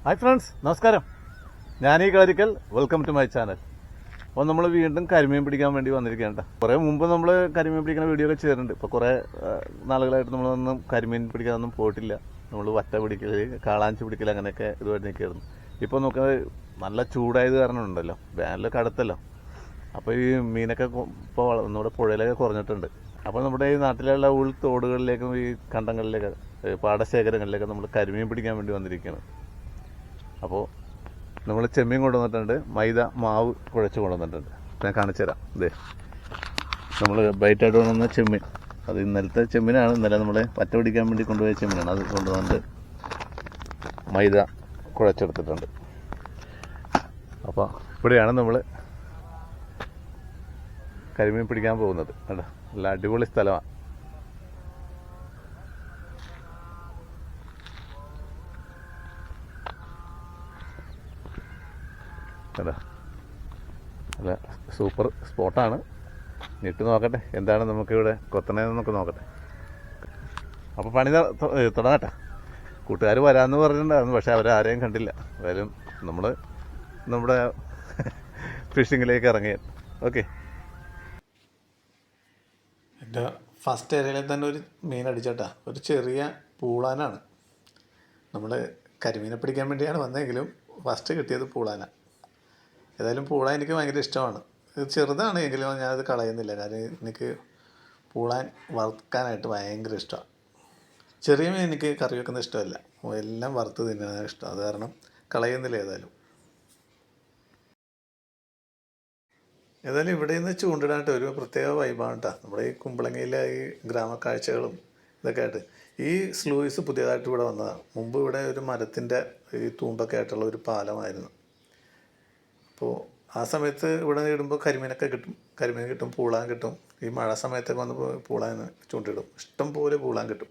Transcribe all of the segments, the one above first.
Hi friends, നമസ്കാരം. ഞാനീ Kalarikkal. Welcome to my channel. അപ്പോൾ നമ്മൾ വീണ്ടും കരിമീൻ പിടിക്കാൻ വേണ്ടി വന്നിരിക്കുകയാണ്. കുറേ മുമ്പ് നമ്മൾ കരിമീൻ പിടിക്കുന്ന വീഡിയോ ഒക്കെ ചെയ്തിട്ടുണ്ട്. ഇപ്പോൾ കുറേ നാളുകളായിട്ട് നമ്മളൊന്നും കരിമീൻ പിടിക്കാനൊന്നും പോയിട്ടില്ല. നമ്മൾ വറ്റ പിടിക്കൽ, കാളാഞ്ചി പിടിക്കൽ അങ്ങനെയൊക്കെ ഇതുമായിട്ട് നിൽക്കുകയായിരുന്നു. ഇപ്പോൾ നോക്കുന്നത് നല്ല ചൂടായത് കാരണം ഉണ്ടല്ലോ, വേനലൊക്കെ അടുത്തല്ലോ. അപ്പോൾ ഈ മീനൊക്കെ ഇപ്പോൾ നമ്മുടെ പുഴയിലൊക്കെ കുറഞ്ഞിട്ടുണ്ട്. അപ്പോൾ നമ്മുടെ ഈ നാട്ടിലുള്ള ഉൾത്തോടുകളിലേക്കും ഈ കണ്ടങ്ങളിലേക്ക് പാടശേഖരങ്ങളിലേക്ക് നമ്മൾ കരിമീൻ പിടിക്കാൻ വേണ്ടി വന്നിരിക്കുകയാണ്. അപ്പോൾ നമ്മൾ ചെമ്മീൻ കൊണ്ടുവന്നിട്ടുണ്ട്, മൈദ മാവ് കുഴച്ച് കൊണ്ടുവന്നിട്ടുണ്ട്. ഞാൻ കാണിച്ചു തരാം. ഇതേ നമ്മൾ ബൈറ്റായിട്ട് കൊണ്ടുവന്ന ചെമ്മീൻ, അത് ഇന്നലത്തെ ചെമ്മീനാണ്. ഇന്നലെ നമ്മൾ പറ്റ പിടിക്കാൻ വേണ്ടി കൊണ്ടുപോയ ചെമ്മീനാണ്. അത് കൊണ്ടുവന്നിട്ട് മൈദ കുഴച്ചെടുത്തിട്ടുണ്ട്. അപ്പോൾ ഇവിടെയാണ് നമ്മൾ കരിമീൻ പിടിക്കാൻ പോകുന്നത്. കേട്ടോ, നല്ല അടിപൊളി സ്ഥലമാണ്. കേട്ടോ, അല്ല സൂപ്പർ സ്പോട്ടാണ്. ഇട്ട് നോക്കട്ടെ എന്താണ് നമുക്കിവിടെ കൊത്തണേന്ന് നമുക്ക് നോക്കട്ടെ. അപ്പോൾ പണി തുടങ്ങട്ടെ. കൂട്ടുകാർ വരാമെന്ന് പറഞ്ഞിട്ടുണ്ടായിരുന്നു, പക്ഷേ അവരാരെയും കണ്ടില്ല. എന്തായാലും നമ്മൾ നമ്മുടെ ഫിഷിങ്ങിലേക്ക് ഇറങ്ങിയത്. ഓക്കെ, എൻ്റെ ഫസ്റ്റ് ഏരിയയിൽ തന്നെ ഒരു മീൻ അടിച്ചേട്ടാ. ഒരു ചെറിയ പൂളാനാണ്. നമ്മൾ കരിമീനെ പിടിക്കാൻ വേണ്ടിയാണ് വന്നെങ്കിലും ഫസ്റ്റ് കിട്ടിയത് പൂളാന. ഏതായാലും പൂള എനിക്ക് ഭയങ്കര ഇഷ്ടമാണ്. ഇത് ചെറുതാണ് എങ്കിലും ഞാനത് കളയുന്നില്ല. കാരണം എനിക്ക് പൂളാൻ വറുക്കാനായിട്ട് ഭയങ്കര ഇഷ്ടമാണ്. ചെറിയ മീൻ എനിക്ക് കറി വെക്കുന്ന ഇഷ്ടമല്ല, എല്ലാം വറുത്ത് തിന്നാനാണ് ഇഷ്ടം. അത് കാരണം കളയുന്നില്ല. ഏതായാലും ഇവിടെ നിന്ന് ചൂണ്ടിടാനായിട്ട് ഒരു പ്രത്യേക വൈബാണ് കേട്ടോ. നമ്മുടെ ഈ കുമ്പളങ്ങിയിലെ ഈ ഗ്രാമക്കാഴ്ചകളും ഇതൊക്കെ ആയിട്ട്. ഈ സ്ലൂയിസ് പുതിയതായിട്ട് ഇവിടെ വന്നതാണ്. മുമ്പ് ഇവിടെ ഒരു മരത്തിൻ്റെ ഈ തൂമ്പൊക്കെ ആയിട്ടുള്ള ഒരു പാലമായിരുന്നു. അപ്പോൾ ആ സമയത്ത് ഇവിടെ ഇടുമ്പോൾ കരിമീനൊക്കെ കിട്ടും, കരിമീൻ കിട്ടും, പൂളാൻ കിട്ടും. ഈ മഴ സമയത്തൊക്കെ വന്ന് പൂളാൻ ചൂണ്ടിടും. ഇഷ്ടം പോലെ പൂളാൻ കിട്ടും.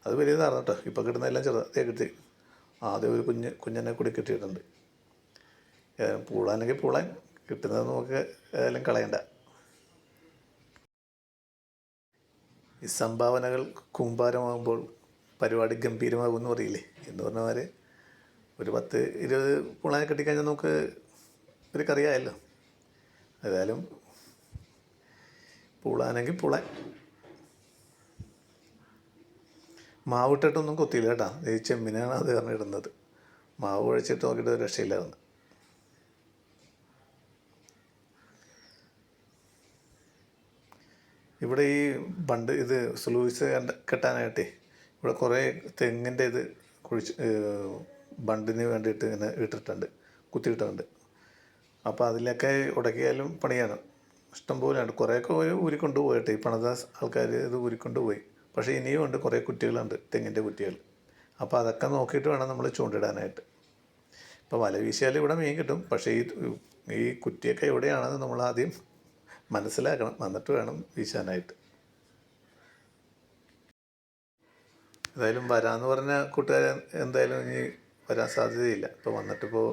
അത് വലിയതാണ് കേട്ടോ. ഇപ്പോൾ കിട്ടുന്നതെല്ലാം ചെറുതേ കിട്ടി. ആദ്യം ഒരു കുഞ്ഞനെ കൂടി കിട്ടിയിട്ടുണ്ട്. പൂളാനെങ്കിൽ പൂളാൻ കിട്ടുന്നത് നമുക്ക് ഏതായാലും കളയണ്ട. ഈ സംഭാവനകൾ കൂമ്പാരമാകുമ്പോൾ പരിപാടി ഗംഭീരമാകുമെന്ന് പറയില്ലേ എന്ന് പറഞ്ഞമാര് ഒരു 10-20 പൂളാനെ കിട്ടിക്കഴിഞ്ഞാൽ നമുക്ക് ഒരു കറിയായല്ലോ. ഏതായാലും പൂളാനെങ്കിൽ പൂളാൻ. മാവിട്ടിട്ടൊന്നും കൊത്തിയില്ല കേട്ടോ. ഈ ചെമ്മിനാണ് അത് കാരണം ഇടുന്നത്. മാവ് കുഴച്ചിട്ട് നോക്കിയിട്ട് ഒരു രക്ഷയില്ലായിരുന്നു. ഇവിടെ ഈ ബണ്ട് ഇത് സ്ലൂയിസ് കെട്ടാനായിട്ടേ ഇവിടെ കുറേ തെങ്ങിൻ്റെ ഇത് കുഴിച്ച് ബണ്ടിന് വേണ്ടിയിട്ട് ഇങ്ങനെ ഇട്ടിട്ടുണ്ട്, കുത്തിയിട്ടുണ്ട്. അപ്പോൾ അതിലൊക്കെ ഉടക്കിയാലും പണിയാണ്. ഇഷ്ടംപോലെയുണ്ട്. കുറേയൊക്കെ ഊരിക്കൊണ്ട് പോയിട്ട് ഈ പണിത ആൾക്കാർ ഇത് ഊരിക്കൊണ്ട് പോയി. പക്ഷേ ഇനിയും ഉണ്ട്, കുറേ കുറ്റികളുണ്ട്, തെങ്ങിൻ്റെ കുറ്റികൾ. അപ്പോൾ അതൊക്കെ നോക്കിയിട്ട് വേണം നമ്മൾ ചൂണ്ടിടാനായിട്ട്. ഇപ്പോൾ വല വീശിയാൽ ഇവിടെ മീൻ കിട്ടും. പക്ഷേ ഈ കുറ്റിയൊക്കെ എവിടെയാണെന്ന് നമ്മൾ ആദ്യം മനസ്സിലാക്കണം, എന്നിട്ട് വേണം വീശാനായിട്ട്. ഏതായാലും വരാമെന്ന് പറഞ്ഞ കൂട്ടുകാരൻ എന്തായാലും ഇനി വരാൻ സാധ്യതയില്ല. ഇപ്പോൾ വന്നിട്ടിപ്പോൾ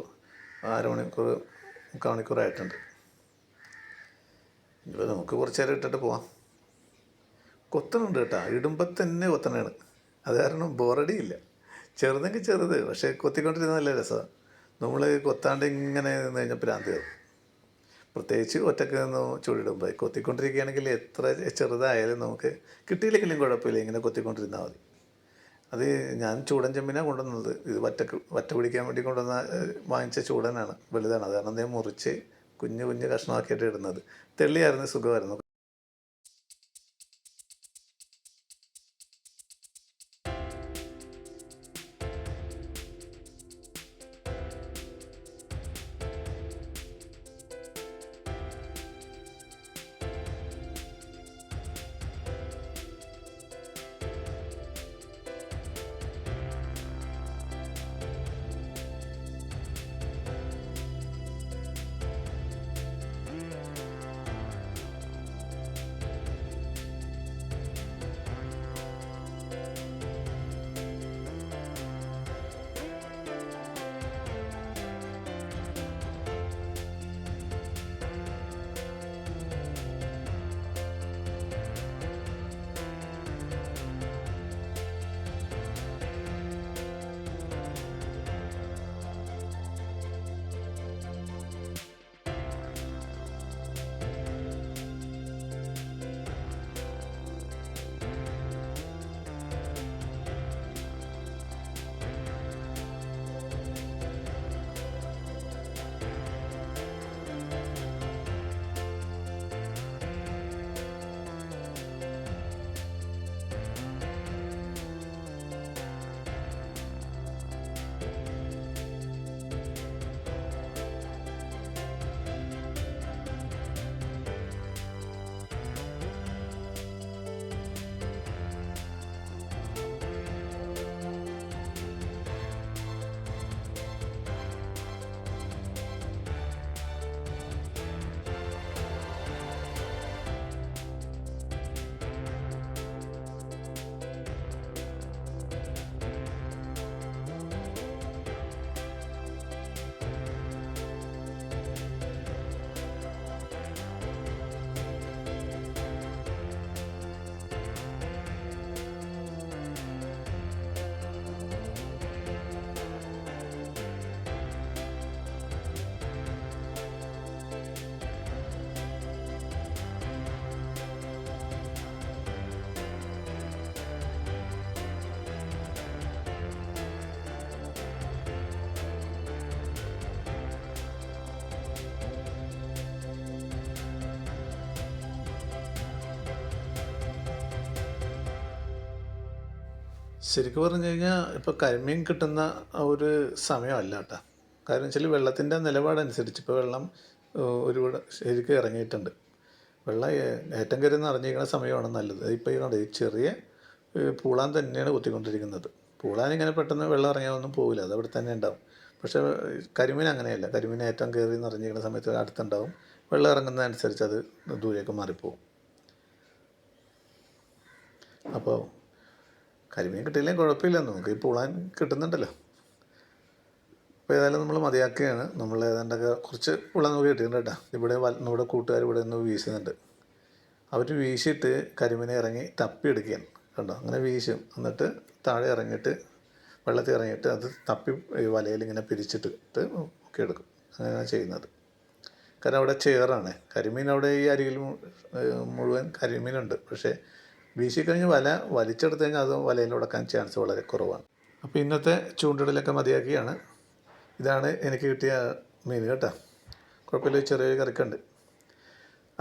3 മണിക്കൂറായിട്ടുണ്ട്. ഇപ്പോൾ നമുക്ക് കുറച്ച് നേരം ഇട്ടിട്ട് പോവാം. കൊത്തണുണ്ട് കേട്ടോ, ഇടുമ്പോൾ തന്നെ കൊത്തണാണ്. അത് കാരണം ബോറടിയില്ല. ചെറുതെങ്കിൽ ചെറുത്, പക്ഷേ കൊത്തിക്കൊണ്ടിരുന്ന നല്ല രസമാണ്. നമ്മൾ കൊത്താണ്ട് ഇങ്ങനെ നിന്ന് കഴിഞ്ഞാൽ ഭ്രാന്ത് കയറും. പ്രത്യേകിച്ച് ഒറ്റക്ക് നിന്ന് ചൂടിടുമ്പോൾ. കൊത്തിക്കൊണ്ടിരിക്കുകയാണെങ്കിൽ എത്ര ചെറുതായാലും നമുക്ക് കിട്ടിയില്ലെങ്കിലും കുഴപ്പമില്ല, ഇങ്ങനെ കൊത്തിക്കൊണ്ടിരുന്നാൽ മതി. അത് ഞാൻ ചൂടൻ ചെമ്മീനാണ് കൊണ്ടുവന്നത്. ഇത് വറ്റ പിടിക്കാൻ വേണ്ടി വാങ്ങിച്ച ചൂടനാണ്, വലുതാണ്. അത് കാരണം അദ്ദേഹം മുറിച്ച് കുഞ്ഞു കഷ്ണമാക്കിയിട്ട് ഇടുന്നത്. തെള്ളിയായിരുന്നു, സുഖമായിരുന്നു. ശരിക്കും പറഞ്ഞു കഴിഞ്ഞാൽ ഇപ്പോൾ കരിമീൻ കിട്ടുന്ന ആ ഒരു സമയമല്ല കേട്ടോ. കാരണം വെച്ചാൽ വെള്ളത്തിൻ്റെ നിലപാടനുസരിച്ച് ഇപ്പോൾ വെള്ളം ഒരുപാട് ശരിക്കും ഇറങ്ങിയിട്ടുണ്ട്. വെള്ളം ഏറ്റം കയറി നിറഞ്ഞിരിക്കുന്ന സമയമാണ് നല്ലത്. ഇപ്പോൾ ഈ കണ്ടോ ഈ ചെറിയ പൂളാൻ തന്നെയാണ് കുത്തിക്കൊണ്ടിരിക്കുന്നത്. പൂളാൻ ഇങ്ങനെ പെട്ടെന്ന് വെള്ളം ഇറങ്ങിയാൽ പോകില്ല, അത് അവിടെ തന്നെ ഉണ്ടാവും. പക്ഷേ കരിമീൻ അങ്ങനെയല്ല. കരിമീൻ ഏറ്റവും കയറി നിറഞ്ഞിരിക്കുന്ന സമയത്ത് അടുത്തുണ്ടാവും. വെള്ളം ഇറങ്ങുന്നതനുസരിച്ച് അത് ദൂരേക്ക് മാറിപ്പോവും. അപ്പോൾ കരിമീൻ കിട്ടിയില്ലെങ്കിൽ കുഴപ്പമില്ല, നമുക്ക് ഈ പൂളാൻ കിട്ടുന്നുണ്ടല്ലോ. അപ്പോൾ ഏതായാലും നമ്മൾ മതിയാക്കുകയാണ്. നമ്മൾ ഏതാണ്ടൊക്കെ കുറച്ച് പൂളാൻ നമുക്ക് കിട്ടിയിട്ടുണ്ട് കേട്ടോ. ഇവിടെ നമ്മുടെ കൂട്ടുകാർ ഇവിടെ നിന്ന് വീശുന്നുണ്ട്. അവർ വീശിയിട്ട് കരിമീനെ ഇറങ്ങി തപ്പിയെടുക്കുകയാണ്. കണ്ടോ, അങ്ങനെ വീശും. എന്നിട്ട് താഴെ ഇറങ്ങിയിട്ട് വെള്ളത്തിൽ ഇറങ്ങിയിട്ട് അത് തപ്പി വലയിൽ ഇങ്ങനെ പിരിച്ചിട്ടിട്ട് ഒക്കെ എടുക്കും. അങ്ങനെയാണ് ചെയ്യുന്നത്. കാരണം അവിടെ ചേറാണ്. കരിമീൻ അവിടെ ഈ അരികിൽ മുഴുവൻ കരിമീനുണ്ട്. പക്ഷേ വീശിക്കഴിഞ്ഞ് വല വലിച്ചെടുത്ത് കഴിഞ്ഞാൽ അത് വലയിൽ ഉടക്കാൻ ചാൻസ് വളരെ കുറവാണ്. അപ്പോൾ ഇന്നത്തെ ചൂണ്ടിടലൊക്കെ മതിയാക്കിയാണ്. ഇതാണ് എനിക്ക് കിട്ടിയ മീൻ കേട്ടോ. കുഴപ്പമില്ല, ചെറിയ കറിക്കുണ്ട്.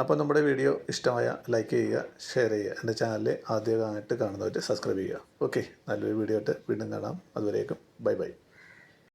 അപ്പോൾ നമ്മുടെ വീഡിയോ ഇഷ്ടമായ ലൈക്ക് ചെയ്യുക, ഷെയർ ചെയ്യുക. എൻ്റെ ചാനൽ ആദ്യമായിട്ട് കാണുന്നവർ സബ്സ്ക്രൈബ് ചെയ്യുക. ഓക്കെ, നല്ലൊരു വീഡിയോ ആയിട്ട് വീണ്ടും കാണാം. അതുവരേക്കും ബൈ ബൈ.